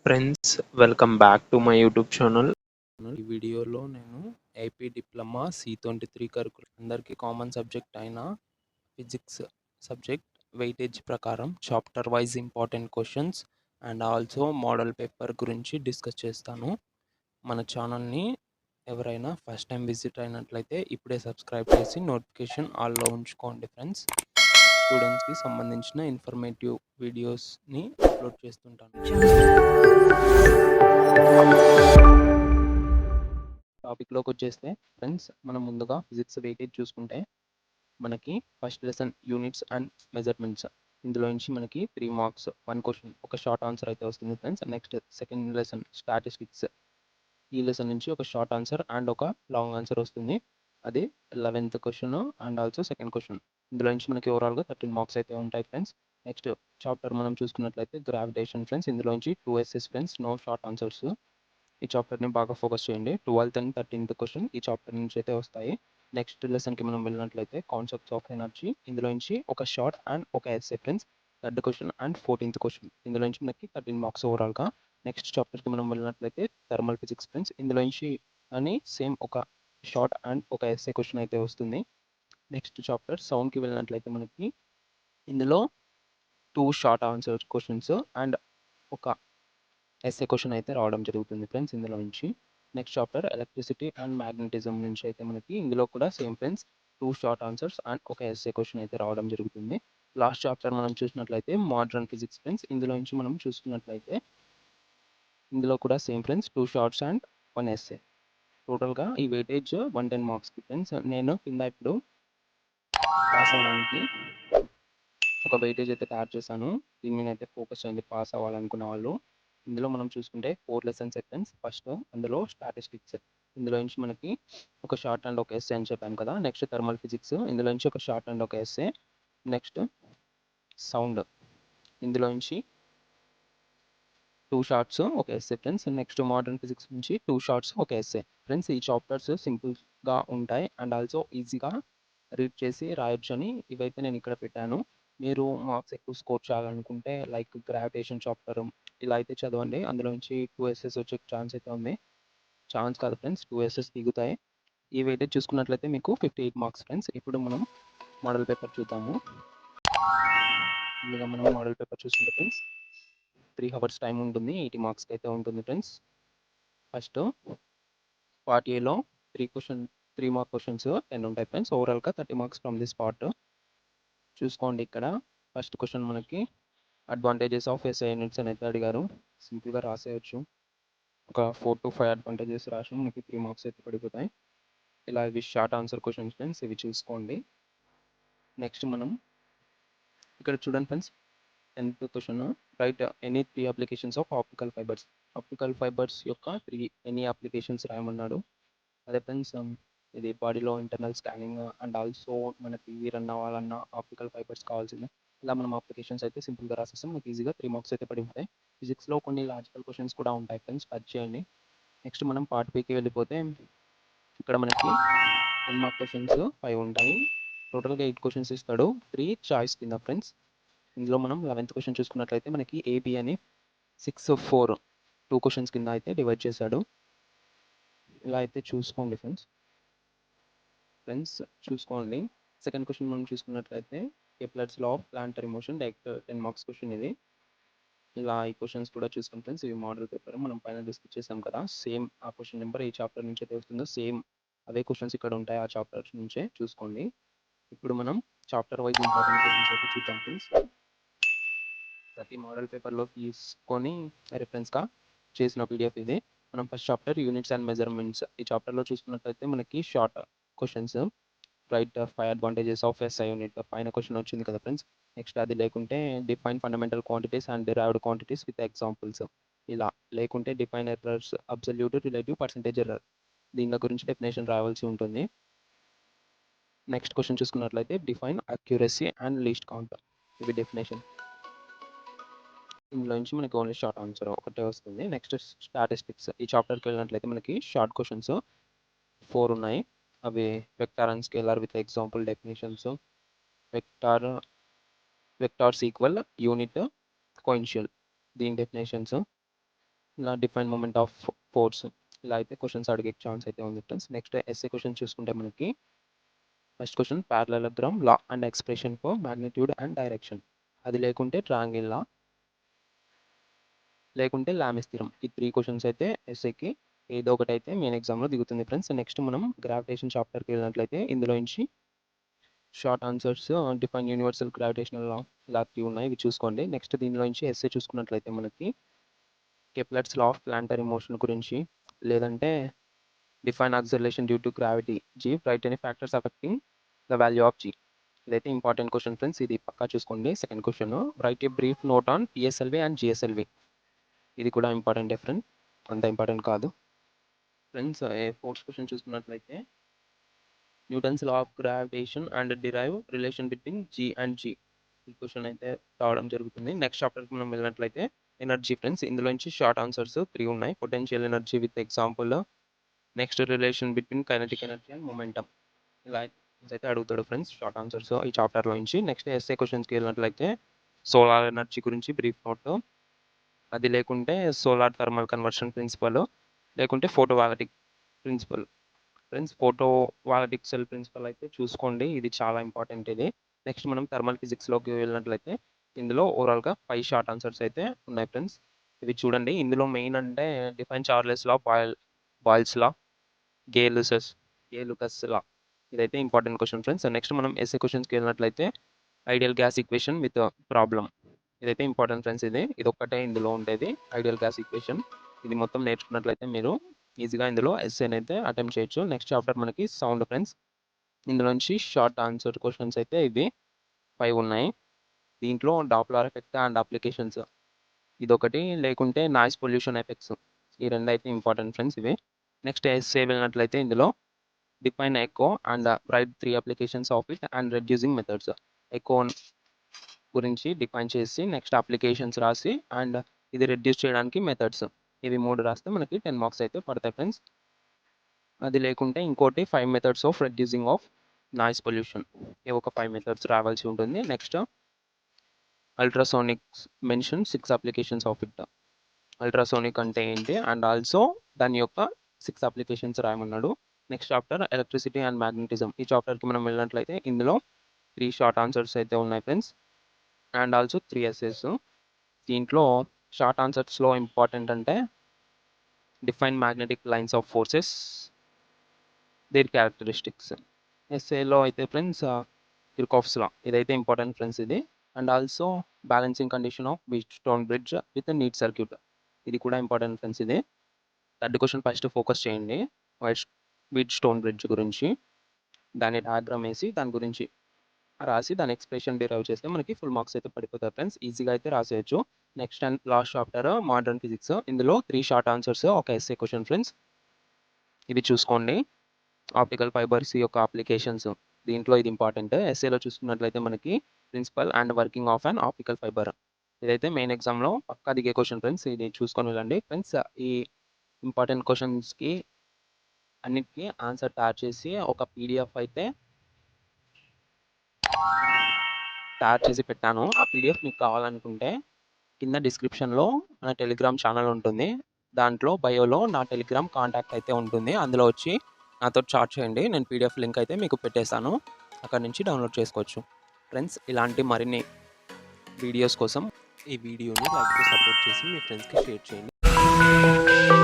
Friends, welcome back to my YouTube channel. ఈ వీడియోలో నేను ఏపీ డిప్లొమా C23 కరికులం అందరికీ కామన్ సబ్జెక్ట్ అయిన ఫిజిక్స్ సబ్జెక్ట్ వెయిటేజ్ ప్రకారం chapter wise important questions and also model paper గురించి discuss చేస్తాను. మన ఛానల్ని ఎవరైనా ఫస్ట్ టైం విజిట్ అయినట్లయితే ఇప్పుడే సబ్స్క్రైబ్ చేసి నోటిఫికేషన్ ఆల్లో ఉంచుకోండి ఫ్రెండ్స్. స్టూడెంట్స్కి సంబంధించిన ఇన్ఫర్మేటివ్ వీడియోస్ని అప్లోడ్ చేస్తుంటాను. టాపిక్లోకి వచ్చేస్తే ఫ్రెండ్స్, మనం ముందుగా ఫిజిక్స్ వెయిటేజ్ చూసుకుంటే మనకి first lesson units and measurements. ఇందులో నుంచి మనకి 3 మార్క్స్ 1 క్వశ్చన్ ఒక షార్ట్ ఆన్సర్ అయితే వస్తుంది friends. Next second lesson statistics. ఈ లెసన్ నుంచి ఒక షార్ట్ ఆన్సర్ అండ్ ఒక లాంగ్ ఆన్సర్ వస్తుంది. అది 11th question and also second question. ఇందులో నుంచి మనకి ఓవరాల్గా 13 మార్క్స్ అయితే ఉంటాయి ఫ్రెండ్స్. నెక్స్ట్ చాప్టర్ మనం చూసుకున్నట్లయితే గ్రావిటేషన్ ఫ్రెండ్స్. ఇందులో నుంచి 2 SS friends, no short answers. ఈ చాప్టర్ని బాగా ఫోకస్ చేయండి. 12th అండ్ 13th క్వశ్చన్ ఈ చాప్టర్ నుంచి అయితే వస్తాయి. నెక్స్ట్ లెసన్కి మనం వెళ్ళినట్లయితే కాన్సెప్ట్స్ ఆఫ్ ఎనర్జీ. ఇందులో నుంచి ఒక షార్ట్ అండ్ ఒక essay friends. Third question and 14th question. ఇందులో నుంచి మనకి 13 మార్క్స్ ఓవరాల్గా. నెక్స్ట్ చాప్టర్కి మనం వెళ్ళినట్లయితే థర్మల్ ఫిజిక్స్ ఫ్రెండ్స్. ఇందులో నుంచి అని సేమ్ ఒక షార్ట్ అండ్ ఒక ఎస్సే క్వశ్చన్ అయితే వస్తుంది. నెక్స్ట్ చాప్టర్ సౌండ్కి వెళ్ళినట్లయితే మనకి ఇందులో 2 షార్ట్ ఆన్సర్ క్వశ్చన్స్ అండ్ ఒక ఎస్ఏ క్వశ్చన్ అయితే రావడం జరుగుతుంది ఫ్రెండ్స్ ఇందులో నుంచి. Next chapter electricity and magnetism నుంచి అయితే మనకి ఇందులో కూడా same friends 2 short answers and ఒక ఎస్ఏ క్వశ్చన్ అయితే రావడం జరుగుతుంది. లాస్ట్ చాప్టర్ మనం చూసినట్లయితే మోడర్న్ ఫిజిక్స్ ఫ్రెండ్స్. ఇందులో నుంచి మనం చూసుకున్నట్లయితే ఇందులో కూడా same friends 2 shorts and 1 SA. టోటల్గా ఈ వెయిటేజ్ 110 మార్క్స్కి ఫ్రెండ్స్. నేను కింద ఇప్పుడు పాస్ అవ్వడానికి ఒక వెయిటేజ్ అయితే తయారు చేశాను. దీని మీద అయితే ఫోకస్ చేయండి పాస్ అవ్వాలనుకున్న వాళ్ళు. ఇందులో మనం చూసుకుంటే 4 లెసన్స్ ఫ్రెండ్స్. ఫస్ట్ అందులో స్టాటిస్టిక్స్. ఇందులో నుంచి మనకి ఒక షార్ట్ అండ్ ఒక ఎస్ఏ అని చెప్పాను కదా. Next thermal physics. ఇందులో నుంచి ఒక షార్ట్ అండ్ ఒక ఎస్ఏ. Next sound. ఇందులో నుంచి 2 షార్ట్స్ ఒక SA friends. Next modern physics నుంచి 2 షార్ట్స్ ఒక ఎస్ఏ ఫ్రెండ్స్. ఈ చాప్టర్స్ సింపుల్గా ఉంటాయి అండ్ ఆల్సో ఈజీగా రీడ్ చేసి రాయొచ్చు అని ఇవైతే నేను ఇక్కడ పెట్టాను. మీరు మార్క్స్ ఎక్కువ స్కోర్ చేయాలనుకుంటే లైక్ గ్రావిటేషన్ చాప్టర్ ఇలా అయితే చదవండి. అందులో నుంచి 2 ఎస్ఎస్ వచ్చే ఛాన్స్ అయితే ఉంది. ఛాన్స్ కాదు ఫ్రెండ్స్, 2 ఎస్ఎస్ దిగుతాయి. ఈ వెయిటేజ్ చూసుకున్నట్లయితే మీకు 58 మార్క్స్ ఫ్రెండ్స్. ఇప్పుడు మనం మోడల్ పేపర్ చూద్దాము. ముందుగా మనం మోడల్ పేపర్ చూసుకుంటే ఫ్రెండ్స్ 3 అవర్స్ టైం ఉంటుంది. 80 మార్క్స్కి అయితే ఉంటుంది ఫ్రెండ్స్. ఫస్ట్ పార్ట్ ఏలో 3 మార్క్ క్వశ్చన్స్ 10 ఉంటాయి ఫ్రెండ్స్. ఓవరాల్గా 30 మార్క్స్ ఫ్రమ్ దిస్ పార్ట్. చూసుకోండి ఇక్కడ ఫస్ట్ క్వశ్చన్ మనకి అడ్వాంటేజెస్ ఆఫ్ ఎస్ఐ యూనిట్స్ అని అయితే అడిగారు. సింపుల్గా రాసేయచ్చు. ఒక 4 to 5 అడ్వాంటేజెస్ రాసి మనకి 3 మార్క్స్ అయితే పడిపోతాయి. ఇలా ఇవి షార్ట్ ఆన్సర్ క్వశ్చన్స్ ఫ్రెండ్స్, ఇవి చూసుకోండి. నెక్స్ట్ మనం ఇక్కడ చూడండి friends 10th question. Right any 3 applications of optical fibres. Optical fibres యొక్క 3 ఎనీ అప్లికేషన్స్ రాయమన్నాడు. అదే ఫ్రెండ్స్ ఇది బాడీలో ఇంటర్నల్ స్కానింగ్ అండ్ ఆల్సో మనకి టీవీ రన్ అవ్వాలన్నా ఆప్టికల్ ఫైబర్స్ కావాల్సిందే. ఇలా మనం అప్లికేషన్స్ అయితే సింపుల్గా రాసేస్తాం. మనకి ఈజీగా 3 మార్క్స్ అయితే పడి ఉంటాయి. ఫిజిక్స్లో కొన్ని లాజికల్ క్వశ్చన్స్ కూడా ఉంటాయి ఫ్రెండ్స్, టచ్ చేయండి. నెక్స్ట్ మనం పార్ట్ బికి వెళ్ళిపోతే ఇక్కడ మనకి 10 మార్క్ క్వశ్చన్స్ 5 ఉంటాయి. టోటల్గా 8 క్వశ్చన్స్ ఇస్తాడు, 3 చాయిస్ కింద ఫ్రెండ్స్. ఇందులో మనం 11th క్వశ్చన్ చూసుకున్నట్లయితే మనకి ఏబి అని 6, 4 2 క్వశ్చన్స్ కింద అయితే డివైడ్ చేశాడు. ఇలా అయితే చూసుకోండి ఫ్రెండ్స్ చూసుకోండి. సెకండ్ క్వశ్చన్ మనం చూసుకున్నట్లయితే Kepler's law of planetary motion, direct 10 marks question ఇది. ఇలా ఈ క్వశ్చన్స్ కూడా చూసుకోండి ఫ్రెండ్స్. ఇవి మోడల్ పేపర్ మనం పైన డిస్కస్ చేసాం కదా. సేమ్ ఆ క్వశ్చన్ నెంబర్ ఈ చాప్టర్ నుంచి అయితే వస్తుందో సేమ్ అవే క్వశ్చన్స్ ఇక్కడ ఉంటాయి ఆ చాప్టర్ నుంచే చూసుకోండి. ఇప్పుడు మనం చాప్టర్ వైజ్ ఇంపార్టెంట్ క్వశ్చన్స్ అయితే చూద్దాం ఫ్రెండ్స్. ప్రతి మోడల్ పేపర్లో తీసుకొని రెఫరెన్స్గా చేసిన పీడిఎఫ్ ఇది. మనం first chapter units and measurements. ఈ చాప్టర్లో చూసుకున్నట్లయితే మనకి short questions. Right 5 advantages of SI unit పైన క్వశ్చన్ వచ్చింది కదా ఫ్రెండ్స్. నెక్స్ట్ అది లేకుంటే define fundamental quantities and derived quantities with examples. ఇలా లేకుంటే define errors, absolute, relative, percentage error. దీని గురించి డెఫినేషన్ రావాల్సి ఉంటుంది. నెక్స్ట్ క్వశ్చన్ చూసుకున్నట్లయితే define accuracy and least count. ఇవి డెఫినేషన్. ఇందులో నుంచి మనకి ఓన్లీ షార్ట్ ఆన్సర్ ఒకటే వస్తుంది. Next statistics. ఈ చాప్టర్కి వెళ్ళినట్లయితే మనకి షార్ట్ క్వశ్చన్స్ 4 ఉన్నాయి. అవి vector and scalar with example definitions, vectors equal, unit, coinitial, దీని డెఫినేషన్స్. ఇలా డిఫైన్ మూమెంట్ ఆఫ్ ఫోర్స్ ఇలా అయితే క్వశ్చన్స్ అడిగే ఛాన్స్ అయితే ఉంది ఫ్రెండ్స్. నెక్స్ట్ ఎస్ఏ క్వశ్చన్ చూసుకుంటే మనకి first question parallelogram law and expression for magnitude and direction. అది లేకుంటే ట్రయాంగిల్ లా, లేకుంటే లామిస్ థియరం. ఈ 3 క్వశ్చన్స్ అయితే ఎస్ఏకి ఏదో ఒకటి అయితే మెయిన్ ఎగ్జామ్లో దిగుతుంది ఫ్రెండ్స్. నెక్స్ట్ మనం గ్రావిటేషన్ చాప్టర్కి వెళ్ళినట్లయితే ఇందులో నుంచి short answers define universal gravitational law ఇలా 3 ఉన్నాయి, ఇవి చూసుకోండి. నెక్స్ట్ దీనిలో నుంచి ఎస్ఏ చూసుకున్నట్లయితే మనకి Kepler's law of planetary motion గురించి, లేదంటే define acceleration due to gravity G, write any factors affecting the value of G. ఇదైతే ఇంపార్టెంట్ క్వశ్చన్ ఫ్రెండ్స్, ఇది పక్కా చూసుకోండి. Second question write a brief note on PSLV and GSLV. ఇది కూడా important friend, అంత important కాదు ఫ్రెండ్స్. ఫోర్త్ క్వశ్చన్ చూసుకున్నట్లయితే Newton's law of gravitation and derive relation between G and G. ఈ క్వశ్చన్ అయితే రావడం జరుగుతుంది. నెక్స్ట్ చాప్టర్కి మనం వెళ్ళినట్లయితే ఎనర్జీ ఫ్రెండ్స్. ఇందులో నుంచి షార్ట్ ఆన్సర్స్ 3 ఉన్నాయి. Potential energy with example, next relation between kinetic energy and momentum. ఇలా అయితే అడుగుతాడు ఫ్రెండ్స్ షార్ట్ ఆన్సర్స్ ఈ చాప్టర్లో నుంచి. నెక్స్ట్ ఎస్ఏ క్వశ్చన్స్కి వెళ్ళినట్లయితే సోలార్ ఎనర్జీ గురించి బ్రీఫ్ నోట్, అది లేకుంటే సోలార్ థర్మల్ కన్వర్షన్ ప్రిన్సిపల్, లేకుంటే ఫోటోవాలటిక్ ప్రిన్సిపల్. ఫ్రెండ్స్ ఫోటోవాలటిక్ సెల్ ప్రిన్సిపల్ అయితే చూసుకోండి, ఇది చాలా ఇంపార్టెంట్ ఇది. నెక్స్ట్ మనం థర్మల్ ఫిజిక్స్లోకి వెళ్ళినట్లయితే ఇందులో ఓవరాల్గా 5 షార్ట్ ఆన్సర్స్ అయితే ఉన్నాయి ఫ్రెండ్స్, ఇవి చూడండి. ఇందులో మెయిన్ అంటే define Charles law, Boyle's law, Gay లుకస్ లా. ఇదైతే ఇంపార్టెంట్ క్వశ్చన్ ఫ్రెండ్స్. నెక్స్ట్ మనం ఎస్ఏ క్వశ్చన్స్కి వెళ్ళినట్లయితే ideal gas equation with problem. ఇదైతే ఇంపార్టెంట్ ఫ్రెండ్స్, ఇది ఒక్కటే ఇందులో ఉండేది ఐడియల్ గ్యాస్ ఈక్వేషన్. ఇది మొత్తం నేర్చుకున్నట్లయితే మీరు ఈజీగా ఇందులో ఎస్ఏని అయితే అటెంప్ట్ చేయొచ్చు. నెక్స్ట్ చాప్టర్ మనకి సౌండ్ ఫ్రెండ్స్. ఇందులో నుంచి షార్ట్ ఆన్సర్ క్వశ్చన్స్ అయితే ఇవి 5 ఉన్నాయి. దీంట్లో డాప్లర్ ఎఫెక్ట్ అండ్ అప్లికేషన్స్ ఇదొకటి, లేకుంటే నాయిస్ పొల్యూషన్ ఎఫెక్ట్స్, ఈ 2 అయితే ఇంపార్టెంట్ ఫ్రెండ్స్ ఇవి. నెక్స్ట్ ఎస్ఏ వెళ్ళినట్లయితే ఇందులో define echo and write 3 applications of it and reducing methods. Echo గురించి డిఫైన్ చేసి నెక్స్ట్ అప్లికేషన్స్ రాసి అండ్ ఇది రెడ్యూస్ చేయడానికి మెథడ్స్, ఇవి 3 రాస్తే మనకి 10 మార్క్స్ అయితే పడతాయి ఫ్రెండ్స్. అది లేకుంటే ఇంకోటి 5 methods of reducing of noise pollution, ఇవి ఒక 5 మెథడ్స్ రావాల్సి ఉంటుంది. Next ultrasonics mention 6 applications of it. Ultrasonic అంటే ఏంటి అండ్ ఆల్సో దాని యొక్క 6 అప్లికేషన్స్ రాయమన్నాడు. Next chapter electricity and magnetism. ఈ చాప్టర్కి మనం వెళ్ళినట్లయితే ఇందులో 3 షార్ట్ ఆన్సర్స్ అయితే ఉన్నాయి ఫ్రెండ్స్ అండ్ ఆల్సో 3 ఎస్ఏస్. దీంట్లో షార్ట్ ఆన్సర్స్లో ఇంపార్టెంట్ అంటే define magnetic lines of forces, their characteristics. ఎస్ఏలో అయితే ఫ్రెండ్స్ కిర్చాఫ్స్ లా, ఇదైతే ఇంపార్టెంట్ ఫ్రెండ్స్ ఇది. And also balancing condition of Wheatstone bridge with neat circuit, ఇది కూడా ఇంపార్టెంట్ ఫ్రెండ్స్ ఇది. థర్డ్ క్వశ్చన్ ఫస్ట్ ఫోకస్ చేయండి, వీట్ స్టోన్ బ్రిడ్జ్ గురించి. దాని డయాగ్రామ్ వేసి దాని గురించి రాసి దాని ఎక్స్ప్రెషన్ డిరైవ్ చేస్తే మనకి ఫుల్ మార్క్స్ అయితే పడిపోతాయి ఫ్రెండ్స్, ఈజీగా అయితే రాసేయచ్చు. Next and last chapter modern physics. ఇందులో 3 షార్ట్ ఆన్సర్స్ ఒక ఎస్ఏ క్వశ్చన్ ఫ్రెండ్స్, ఇవి చూసుకోండి. ఆప్టికల్ ఫైబర్స్ యొక్క అప్లికేషన్స్, దీంట్లో ఇది ఇంపార్టెంట్. ఎస్ఏలో చూసుకున్నట్లయితే మనకి principle and working of an optical fibre, ఇదైతే మెయిన్ ఎగ్జామ్లో పక్కా దిగే క్వశ్చన్ ఫ్రెండ్స్, ఇది చూసుకొని వెళ్ళండి ఫ్రెండ్స్. ఈ ఇంపార్టెంట్ క్వశ్చన్స్కి అన్నిటికీ ఆన్సర్ తయారు చేసి ఒక పీడిఎఫ్ అయితే తయారు చేసి పెట్టాను. ఆ పీడిఎఫ్ మీకు కావాలనుకుంటే కింద డిస్క్రిప్షన్లో నా టెలిగ్రామ్ ఛానల్ ఉంటుంది, దాంట్లో బయోలో నా టెలిగ్రామ్ కాంటాక్ట్ అయితే ఉంటుంది, అందులో వచ్చి నాతో చాట్ చేయండి, నేను పీడిఎఫ్ లింక్ అయితే మీకు పెట్టేస్తాను, అక్కడ నుంచి డౌన్లోడ్ చేసుకోవచ్చు ఫ్రెండ్స్. ఇలాంటి మరిన్ని వీడియోస్ కోసం ఈ వీడియోని లైక్ సపోర్ట్ చేసి మీ ఫ్రెండ్స్కి షేర్ చేయండి.